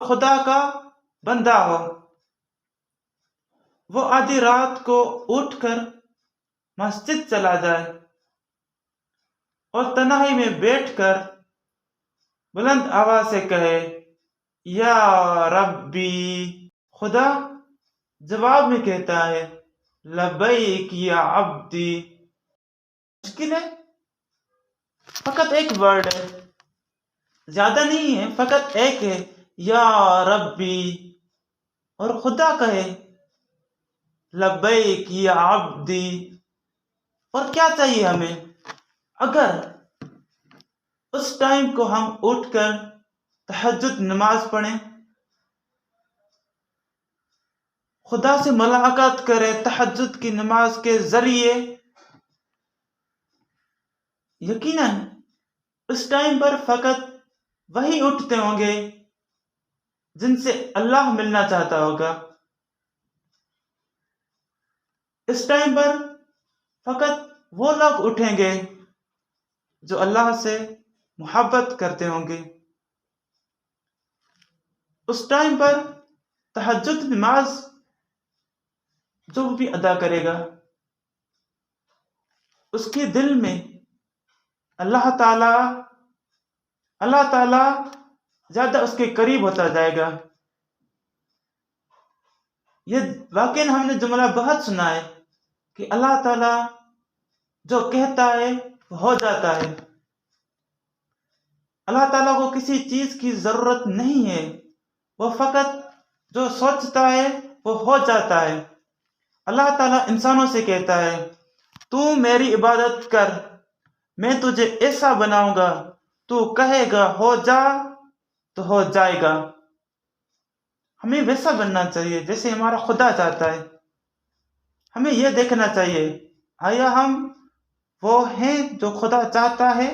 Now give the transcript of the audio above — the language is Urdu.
خدا کا بندہ ہو، وہ آدھی رات کو اٹھ کر مسجد چلا جائے اور تنہائی میں بیٹھ کر بلند آواز سے کہے یا ربی، خدا جواب میں کہتا ہے لبیک یا عبدی۔ مشکل ہے، فقط ایک ورڈ ہے، زیادہ نہیں ہے، فقط ایک ہے، یا ربی، اور خدا کہے لبیک یا عبدی۔ اور کیا چاہیے ہمیں؟ اگر اس ٹائم کو ہم اٹھ کر تہجد نماز پڑھیں، خدا سے ملاقات کریں تہجد کی نماز کے ذریعے، یقیناً اس ٹائم پر فقط وہی اٹھتے ہوں گے جن سے اللہ ملنا چاہتا ہوگا۔ اس ٹائم پر فقط وہ لوگ اٹھیں گے جو اللہ سے محبت کرتے ہوں گے۔ اس ٹائم پر تہجد نماز جو بھی ادا کرے گا، اس کے دل میں اللہ تعالی زیادہ اس کے قریب ہوتا جائے گا۔ یہ واقعی ہم نے جملہ بہت سنا ہے کہ اللہ تعالی جو کہتا ہے وہ ہو جاتا ہے۔ اللہ تعالیٰ کو کسی چیز کی ضرورت نہیں ہے، وہ فقط جو سوچتا ہے وہ ہو جاتا ہے۔ اللہ تعالیٰ انسانوں سے کہتا ہے تو میری عبادت کر، میں تجھے ایسا بناؤں گا، تو کہے گا ہو جا تو ہو جائے گا۔ ہمیں ویسا بننا چاہیے جیسے ہمارا خدا چاہتا ہے۔ ہمیں یہ دیکھنا چاہیے آیا ہم وہ ہیں جو خدا چاہتا ہے